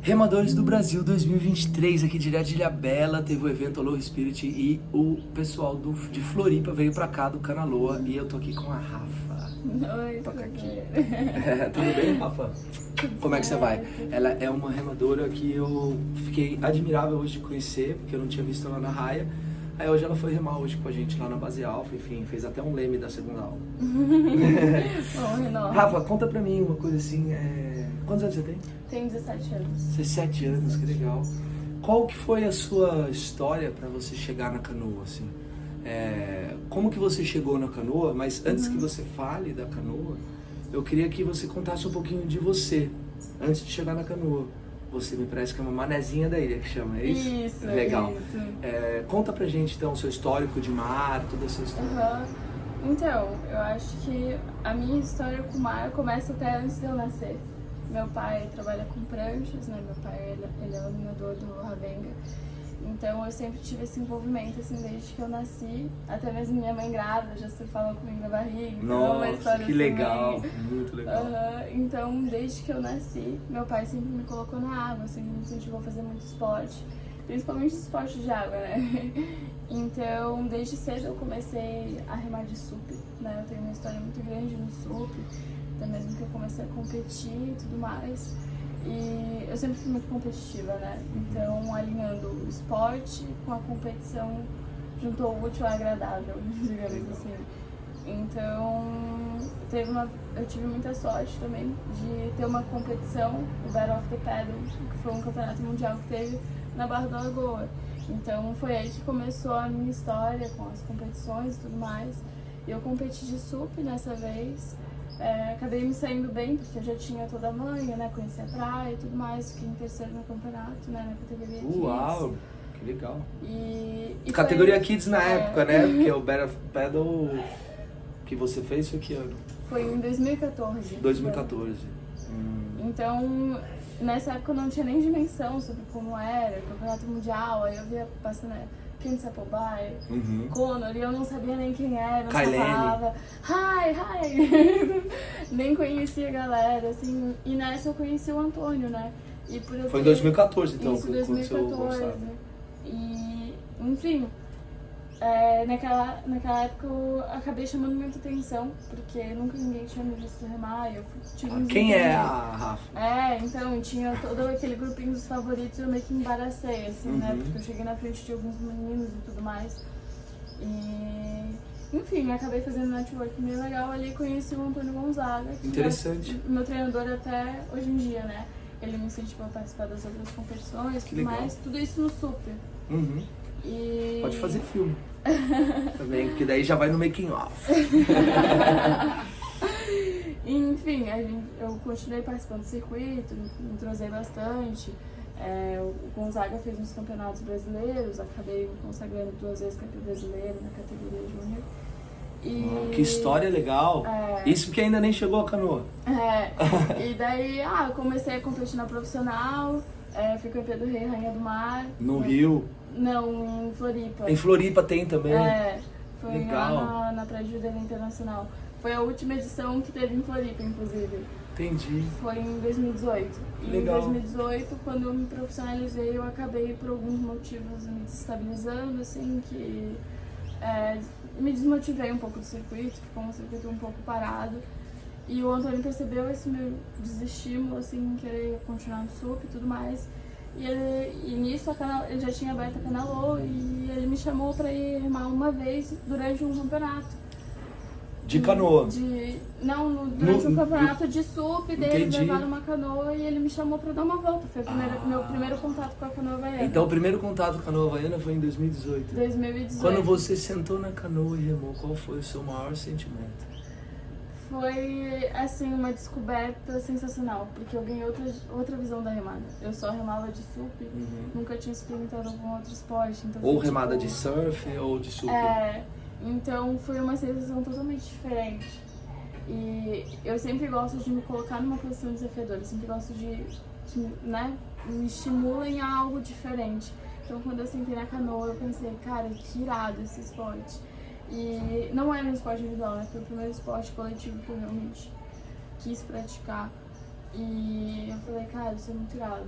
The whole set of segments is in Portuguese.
Remadores do Brasil 2023, aqui direto de Ilhabela, teve o evento Aloha Spirit e o pessoal de Floripa veio pra cá do Canaloa e eu tô aqui com a Rafa. Oi, Toca aqui. tudo Tudo bem, Rafa? Como é que você vai? Ela é uma remadora que eu fiquei admirável hoje de conhecer, porque eu não tinha visto ela na raia. Aí hoje ela foi remar hoje com a gente lá na Base Alfa, enfim, fez até um leme da segunda aula. Bom, Rafa, conta pra mim uma coisa assim, quantos anos você tem? tenho 17 anos. 17 anos, que legal. Qual que foi a sua história para você chegar na canoa, assim? Como que você chegou na canoa? Mas antes que você fale da canoa, eu queria que você contasse um pouquinho de você, antes de chegar na canoa. Você me parece que é uma manezinha da ilha que chama, é isso? Isso, legal. isso. Conta pra gente, então, o seu histórico de mar, toda a sua história. Aham. Então, eu acho que a minha história com o mar começa até antes de eu nascer. Meu pai trabalha com pranchas, né? Meu pai, ele é laminador do Ravenga. Então, eu sempre tive esse envolvimento, assim, desde que eu nasci. Até mesmo minha mãe grávida já se falou comigo na barriga. Então é uma história que assim, legal, bem... muito legal. Então, desde que eu nasci, meu pai sempre me colocou na água, sempre me incentivou a fazer muito esporte. Principalmente esporte de água, né? Então, desde cedo eu comecei a remar de SUP, né? Eu tenho uma história muito grande no SUP, até mesmo que eu comecei a competir e tudo mais. E eu sempre fui muito competitiva, né? Então, alinhando o esporte com a competição, juntou o útil ao agradável, digamos assim. Então, eu tive muita sorte também de ter uma competição, o Battle of the Paddle, que foi um campeonato mundial que teve na Barra da Lagoa. Então, foi aí que começou a minha história com as competições e tudo mais. E eu competi de SUP nessa vez. Acabei me saindo bem, porque eu já tinha toda a manha, né? Conheci a praia e tudo mais. Fiquei em terceiro no campeonato, né? Na categoria Kids. Uau, que legal. E Categoria foi... Kids na época, né? Porque o Battle of Paddle que você fez foi que ano? Foi em 2014. 2014. Então, nessa época eu não tinha nem dimensão sobre como era, campeonato mundial. Aí eu via passando Ken Sapobay, Conor, e eu não sabia nem quem era, eu só falava hi! Nem conhecia a galera, assim. E nessa eu conheci o Antônio, né? E por eu Foi em 2014, então, isso, que aconteceu o 2014. Gonçalo. E, enfim, naquela época eu acabei chamando muita atenção, porque nunca ninguém tinha me visto remar. Eu tive um Quem é desempenho. a Rafa? Então tinha todo aquele grupinho dos favoritos e eu meio que embaracei, assim, né? Porque eu cheguei na frente de alguns meninos e tudo mais. E, enfim, acabei fazendo um network meio legal ali e conheci o Antônio Gonzaga. Que Interessante. é meu treinador até hoje em dia, né? Ele me incentivou a participar das outras competições e tudo mais. Tudo isso no Super. E... Pode fazer filme também, porque daí já vai no making off. Enfim, eu continuei participando do circuito, me entrosei bastante. O Gonzaga fez uns campeonatos brasileiros, acabei me consagrando 2 vezes campeão brasileiro na categoria júnior. Que história legal! Isso porque ainda nem chegou a canoa. E daí, eu comecei a competir na profissional, fui campeã do Rei e Rainha do Mar. No Rio? Não, em Floripa. Em Floripa tem também? Foi legal. lá na Praia de Judema Internacional. Foi a última edição que teve em Floripa, inclusive. Entendi. Foi em 2018. E legal. em 2018, quando eu me profissionalizei, eu acabei, por alguns motivos, me desestabilizando, assim, que me desmotivei um pouco do circuito, ficou um circuito um pouco parado. E o Antônio percebeu esse meu desestímulo, assim, em querer continuar no SUP e tudo mais. E nisso ele já tinha aberto a Canaloa e ele me chamou pra ir remar uma vez durante um campeonato. De canoa? Durante um campeonato de SUP, daí eles levaram uma canoa e ele me chamou pra dar uma volta. Foi meu primeiro contato com a canoa havaiana. Então o primeiro contato com a canoa havaiana foi em 2018? 2018. Quando você sentou na canoa e remou, qual foi o seu maior sentimento? Foi, assim, uma descoberta sensacional, porque eu ganhei outra visão da remada. Eu só remava de SUP, nunca tinha experimentado algum outro esporte. Então ou foi, remada de surf ou de SUP? Então foi uma sensação totalmente diferente. E eu sempre gosto de me colocar numa posição desafiadora, eu sempre gosto de né, me estimulem a algo diferente. Então quando eu sentei na canoa, eu pensei, cara, que irado esse esporte. E não era um esporte individual, né? Foi o primeiro esporte coletivo que eu realmente quis praticar. E eu falei, cara, isso é muito irado.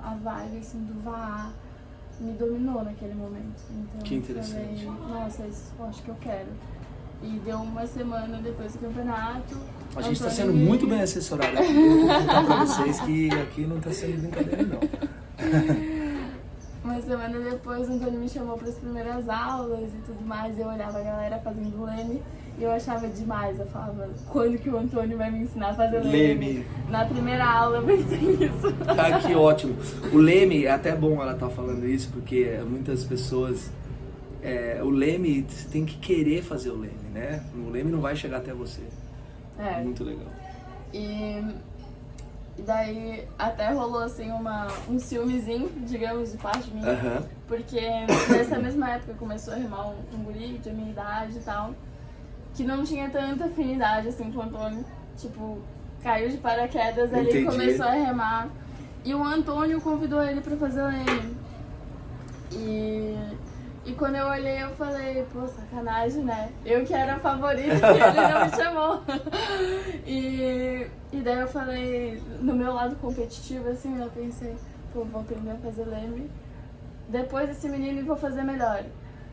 A vibe, assim, do VA me dominou naquele momento. Então Que interessante. eu falei, nossa, isso eu acho que eu quero. E deu uma semana depois do campeonato. A gente está sendo muito bem assessorado aqui. Eu vou contar pra vocês que aqui não está sendo brincadeira, não. Uma semana depois, o Antônio me chamou para as primeiras aulas e tudo mais. Eu olhava a galera fazendo leme e eu achava demais. Eu falava, quando que o Antônio vai me ensinar a fazer leme? Na primeira aula eu pensei isso. Ah, que ótimo. O leme, é até bom ela estar falando isso, porque muitas pessoas... o leme, você tem que querer fazer o leme, né? O leme não vai chegar até você. É. Muito legal. E daí até rolou assim um ciúmezinho, digamos, de parte minha. Aham. Porque nessa mesma época começou a remar um guri de minha idade e tal, que não tinha tanta afinidade assim com o Antônio. Tipo, caiu de paraquedas ali e Entendi. começou a remar. E o Antônio convidou ele pra fazer leme. E quando eu olhei, eu falei, pô, sacanagem, né? Eu que era a favorita e ele não me chamou. E daí eu falei, no meu lado competitivo, assim, eu pensei, pô, vou aprender a fazer leme. Depois desse menino, vou fazer melhor.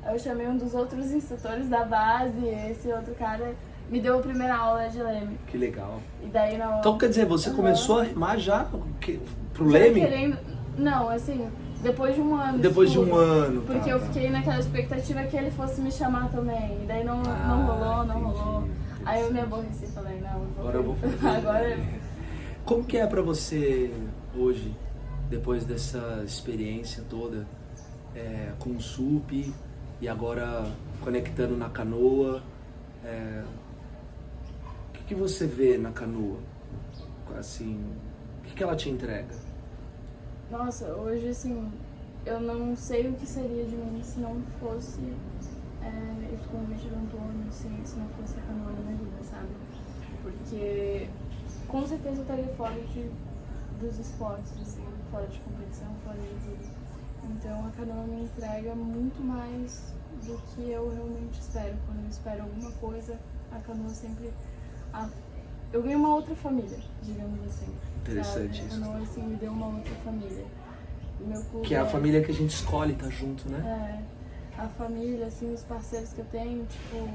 Aí eu chamei um dos outros instrutores da base, e esse outro cara me deu a primeira aula de leme. Que legal. E daí na Então, quer dizer, você Uhum. começou a remar já pro Já leme? querendo... Não, assim, depois de um ano. Depois de um estudo. ano. Porque eu fiquei naquela expectativa que ele fosse me chamar também. E daí não rolou. Entendi. Aí eu me aborreci e falei, não, Agora eu vou fazer. Agora Como que é pra você hoje, depois dessa experiência toda, com o SUP e agora conectando na canoa, o que você vê na canoa? Assim, o que ela te entrega? Nossa, hoje assim, eu não sei o que seria de mim se não fosse esse convite do Antônio, assim, se não fosse a canoa na minha vida, sabe? Porque com certeza eu estaria fora dos esportes, assim, fora de competição, fora de tudo. Então a canoa me entrega muito mais do que eu realmente espero. Quando eu espero alguma coisa, a canoa sempre... eu ganhei uma outra família, digamos assim. Interessante sabe? isso. A canoa assim, me deu uma outra família. O meu clube Que é a família que a gente escolhe estar junto, né? a família, assim, os parceiros que eu tenho, tipo,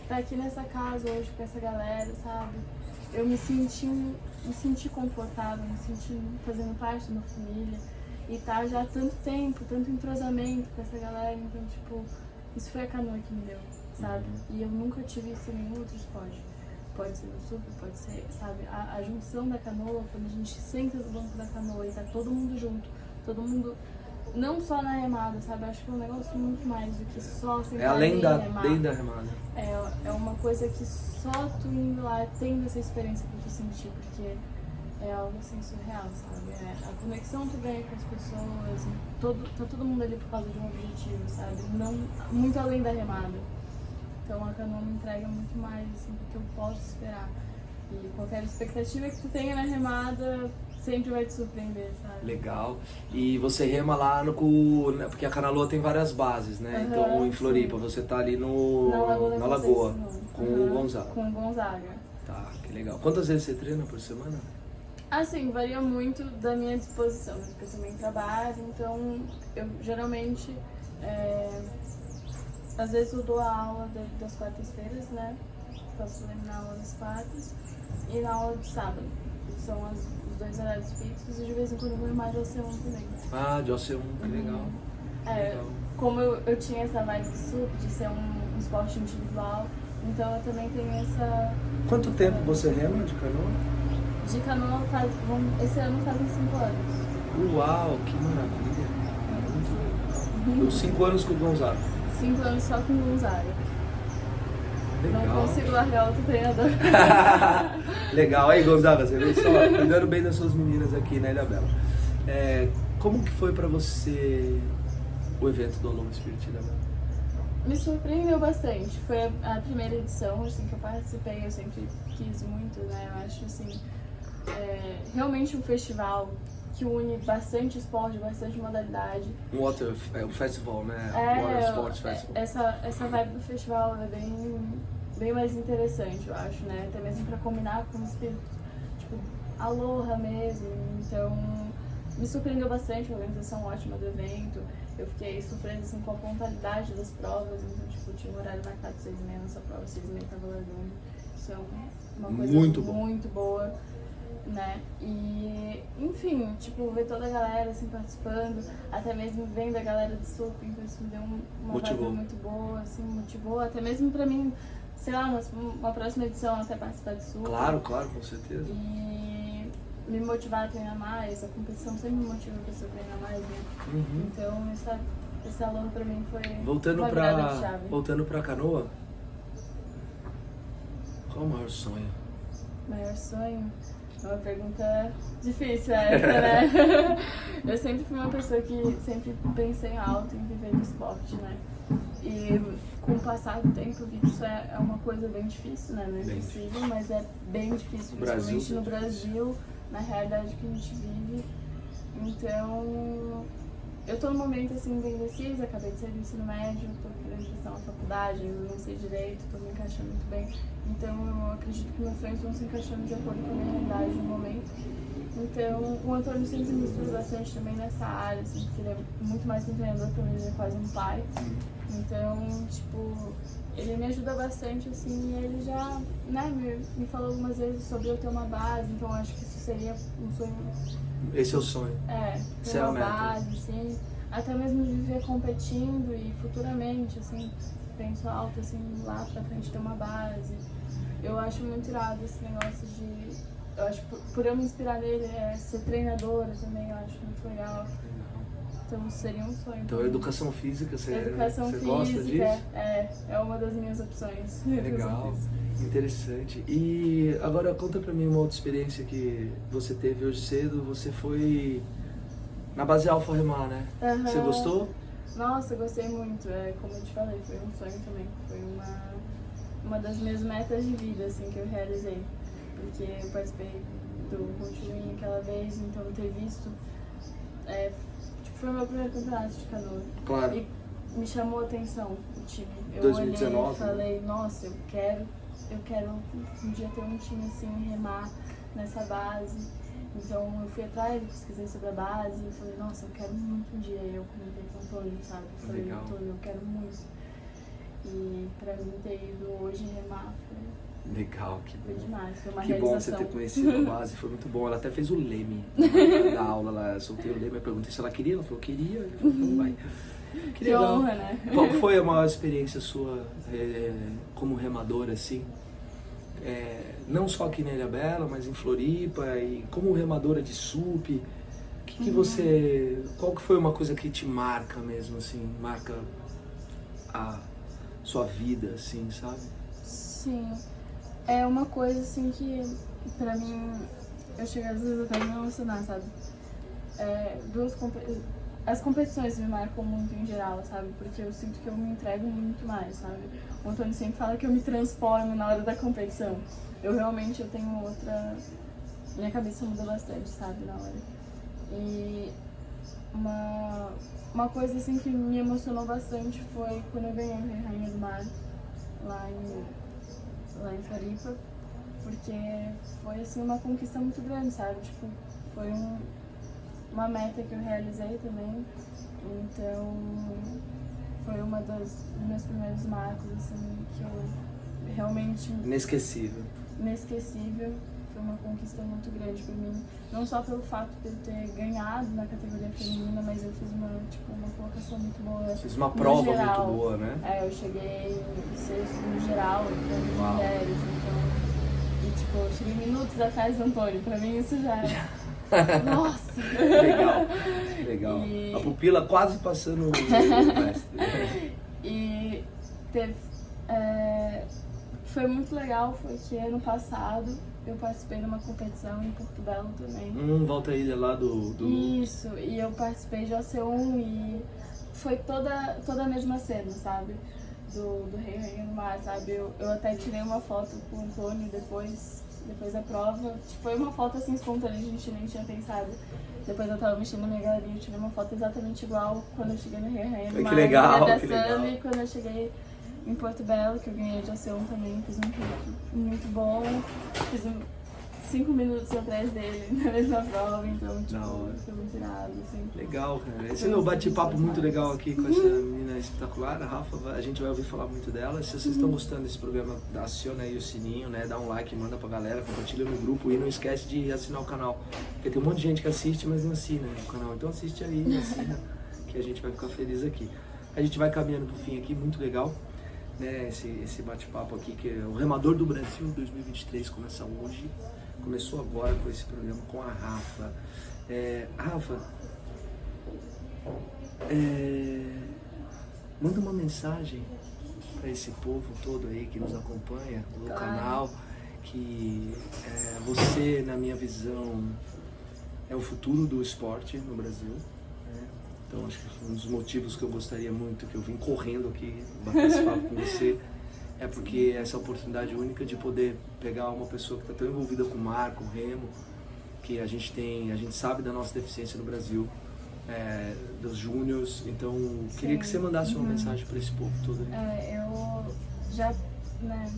tá aqui nessa casa hoje com essa galera, sabe? Eu me senti confortável, me senti fazendo parte de uma família. E tá já há tanto tempo, tanto entrosamento com essa galera, então, tipo, isso foi a canoa que me deu, sabe? E eu nunca tive isso em nenhum outro esporte. Pode ser no SUP, pode ser, sabe? A junção da canoa, quando a gente senta no banco da canoa e tá todo mundo junto, todo mundo, não só na remada, sabe? Eu acho que é um negócio muito mais do que só sentar Além e da remar. remada. É uma coisa que só tu indo lá tendo essa experiência pra tu sentir, porque é algo assim surreal, sabe? A conexão que tu ganha com as pessoas, tá todo mundo ali por causa de um objetivo, sabe? Não, muito além da remada. Então a canoa me entrega muito mais assim, do que eu posso esperar. E qualquer expectativa que tu tenha na remada sempre vai te surpreender, sabe? Legal. E você rema lá porque a Canaloa tem várias bases, né? Uhum, então em Floripa, sim. você tá ali Na Lagoa Conceição. com o Gonzaga. Com o Gonzaga. Tá, que legal. Quantas vezes você treina por semana? Assim, varia muito da minha disposição, porque eu também trabalho, então eu geralmente, às vezes eu dou a aula das quartas-feiras, né? Faço na aula das quartas e na aula de sábado. São os dois horários fixos e de vez em quando eu vou mais de OC1 também. Ah, de OC1, que legal. Legal. Como eu tinha essa vibe do SUP, de ser um esporte individual, então eu também tenho essa... Quanto tempo você rema de canoa? De canoa, esse ano fazem 5 anos. Uau, que maravilha. Muito 5 anos com o Gonzaga. 5 anos só com o Gonzaga. Legal. Não consigo largar outro treinador. Legal. Aí, Gonzaga, você vê só, cuidando bem das suas meninas aqui na Ilha Bela. Como que foi pra você o evento do Alone Spirit Ilha Bela? Me surpreendeu bastante. Foi a primeira edição assim, que eu participei, eu sempre quis muito, né? Eu acho assim, realmente um festival que une bastante esporte, bastante modalidade. Um festival, né? Water Sports Festival. Essa vibe do festival é bem mais interessante, eu acho, né? Até mesmo pra combinar com o espírito, tipo, Aloha mesmo, então me surpreendeu bastante, a organização ótima do evento. Eu fiquei surpresa assim, com a pontualidade das provas, então tipo, tinha um horário marcado 6h30 nessa prova, 6h30 estava largando. Isso é uma coisa muito boa, né? E, enfim, tipo, ver toda a galera assim participando, até mesmo vendo a galera do surf, então isso me deu uma vibe muito boa, assim, motivou, até mesmo pra mim, sei lá, uma próxima edição até participar de surf. Claro, com certeza. E me motivar a treinar mais, a competição sempre me motiva a pessoa a treinar mais, né? Uhum. Então esse aluno pra mim foi voltando uma virada de chave. Voltando pra canoa, qual o maior sonho? Maior sonho? É uma pergunta difícil essa, né? Eu sempre fui uma pessoa que sempre pensei alto em viver do esporte, né? E com o passar do tempo eu vi que isso é uma coisa bem difícil, né? Não é impossível, mas é bem difícil, principalmente no Brasil, na realidade que a gente vive. Então, eu tô num momento assim bem indecisa, acabei de sair do ensino médio, tô querendo ingressar na faculdade, eu não sei direito, tô me encaixando muito bem. Então eu acredito que meus sonhos estão se encaixando de acordo com a minha realidade no momento. Então o Antônio sempre me instrui bastante também nessa área, assim, porque ele é muito mais que um treinador, pra mim ele é quase um pai. Então, tipo, ele me ajuda bastante, assim, e ele já, né, me falou algumas vezes sobre eu ter uma base, então acho que isso seria um sonho. Esse é o sonho. Ter uma base, assim, até mesmo de viver competindo e futuramente, assim, penso alto, assim, lá pra frente ter uma base. Eu acho muito irado esse negócio de, eu acho que por eu me inspirar nele, ser treinadora também, eu acho muito legal. Então seria um sonho. Então educação física, você gosta disso? É uma das minhas opções. Legal, interessante. E agora conta pra mim uma outra experiência que você teve hoje cedo. Você foi na base Alfa remar, né? Uhum. Você gostou? Nossa, eu gostei muito. Como eu te falei, foi um sonho também. Foi uma das minhas metas de vida, assim, que eu realizei. Porque eu participei do Conchulin aquela vez, então ter visto... foi o meu primeiro campeonato de canoa. Claro. E me chamou a atenção o time. Eu 2019, olhei e falei, nossa, eu quero um dia ter um time assim, remar nessa base. Então eu fui atrás, pesquisei sobre a base e falei, nossa, eu quero muito um dia. Eu comentei com o Antônio, sabe? Eu falei, Antônio, eu quero muito. E pra mim ter ido hoje remar foi... Legal, que foi demais, foi uma que realização. bom você ter conhecido a base, foi muito bom. Ela até fez o leme da aula lá, eu soltei o leme, eu perguntei se ela queria, ela falou queria, eu falei, então vai. Que legal. Honra, né? Qual foi a maior experiência sua como remadora, assim? Não só aqui na Ilhabela, mas em Floripa, e como remadora de SUP, que você, qual que foi uma coisa que te marca mesmo, assim, marca a sua vida, assim, sabe? Sim. É uma coisa assim que, pra mim, eu chego às vezes até a me emocionar, sabe? As competições me marcam muito em geral, sabe? Porque eu sinto que eu me entrego muito mais, sabe? O Antônio sempre fala que eu me transformo na hora da competição. Eu tenho outra... Minha cabeça muda bastante, sabe? Na hora. E uma coisa assim que me emocionou bastante foi quando eu ganhei a Rainha do Mar lá em Floripa, porque foi assim uma conquista muito grande, sabe? Tipo, foi uma meta que eu realizei também, então foi uma dos meus primeiros marcos, assim, que eu realmente... Inesquecível. Foi uma conquista muito grande pra mim, não só pelo fato de eu ter ganhado na categoria feminina, mas eu fiz uma colocação muito boa. Fiz uma prova muito boa, né? Eu cheguei em sexto no geral, para mulheres, então... E tipo, eu cheguei minutos atrás do Antônio, pra mim isso já é... Nossa! Legal. A pupila quase passando o mestre. E teve... Foi muito legal, foi que ano passado eu participei de uma competição em Porto Belo também. Volta a ilha lá do... Isso, e eu participei de OC1 e foi toda a mesma cena, sabe? Do Rei Rainha do Mar, sabe? Eu até tirei uma foto com o Antônio depois da prova. Foi uma foto assim espontânea, a gente nem tinha pensado. Depois eu tava mexendo na minha galeria, eu tirei uma foto exatamente igual quando eu cheguei no Rei Rainha do Mar. Que legal, que legal. E quando eu cheguei em Porto Belo, que eu ganhei de OC1 também, fiz um pique muito bom, 5 minutos atrás dele na mesma prova, então, tipo, Da hora. foi muito irado, assim. Legal, cara. Esse é um bate-papo muito legal aqui com essa menina espetacular, a Rafa. A gente vai ouvir falar muito dela. Se vocês estão gostando desse programa, aciona aí o sininho, né? Dá um like, manda pra galera, compartilha no grupo e não esquece de assinar o canal. Porque tem um monte de gente que assiste, mas não assina o canal. Então assiste aí, assina, que a gente vai ficar feliz aqui. A gente vai caminhando pro fim aqui, muito legal, né? Esse bate-papo aqui, que é o Remador do Brasil 2023, começa hoje. Começou agora com esse programa com a Rafa. Rafa, manda uma mensagem para esse povo todo aí que nos acompanha no canal, que você, na minha visão, é o futuro do esporte no Brasil. Né? Então acho que um dos motivos que eu gostaria muito, que eu vim correndo aqui bater esse papo com você, é porque essa oportunidade única de poder pegar uma pessoa que está tão envolvida com o mar, com o remo, que a gente sabe da nossa deficiência no Brasil, dos júniors, então queria que você mandasse uma mensagem para esse povo todo aí. Eu já, né,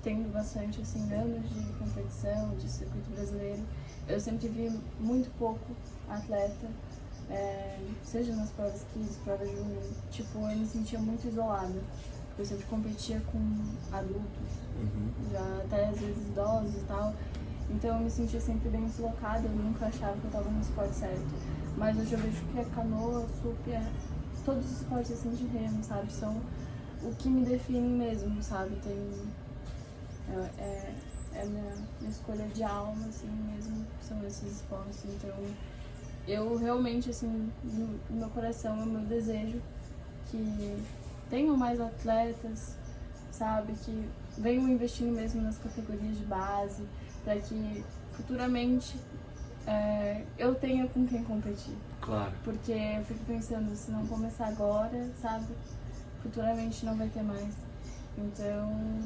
tendo bastante assim, anos de competição, de circuito brasileiro, eu sempre vi muito pouco atleta, seja nas provas kids, provas júnior, tipo, eu me sentia muito isolada. Eu sempre competia com adultos, já até às vezes idosos e tal. Então eu me sentia sempre bem deslocada, eu nunca achava que eu estava no esporte certo. Mas hoje eu vejo que a canoa, sup, todos os esportes assim de remo, sabe, são o que me definem mesmo, sabe? É minha escolha de alma, assim mesmo, são esses esportes. Então eu realmente, assim, no meu coração, é o meu desejo que tenham mais atletas, sabe, que venham investindo mesmo nas categorias de base, para que futuramente eu tenha com quem competir. Claro. Porque eu fico pensando, se não começar agora, sabe, futuramente não vai ter mais. Então,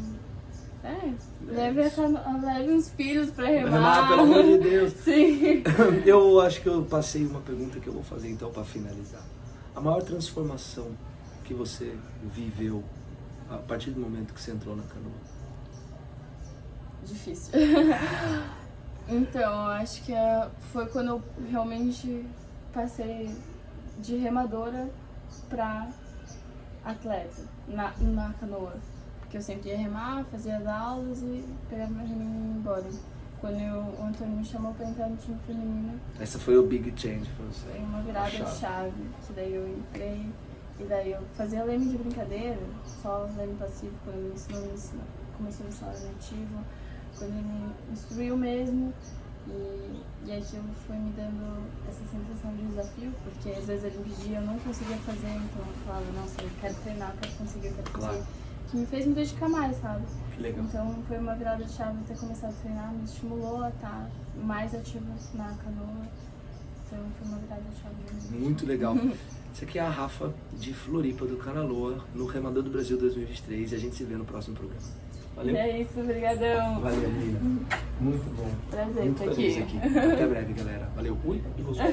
leve uns filhos pra remar. Pelo amor de Deus. Sim. Eu acho que eu passei uma pergunta que eu vou fazer então para finalizar. A maior transformação que você viveu a partir do momento que você entrou na canoa? Difícil. Então, acho que foi quando eu realmente passei de remadora pra atleta na canoa. Porque eu sempre ia remar, fazia as aulas e pegava meu reminho e ia embora. Quando o Antônio me chamou pra entrar no time feminino... Essa foi o big change pra você? Foi uma virada de chave, que daí eu entrei. E daí eu fazia leme de brincadeira, só leme passivo, quando ele me ensinou, começou a ensinar leme ativo, quando ele me instruiu mesmo, e aquilo foi me dando essa sensação de desafio, porque às vezes ele me pedia, eu não conseguia fazer, então eu falava, nossa, eu quero treinar, eu quero conseguir, que me fez me dedicar mais, sabe? Que legal. Então foi uma virada de chave ter começado a treinar, me estimulou a estar mais ativa na canoa, então foi uma virada de chave. Muito legal. Essa aqui é a Rafa de Floripa, do Canaloa, no Remador do Brasil 2023, e a gente se vê no próximo programa. Valeu? É isso, obrigadão. Valeu, menina. Muito bom. Prazer muito estar feliz aqui. Até breve, galera. Valeu. Ui, que gostoso.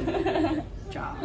Tchau.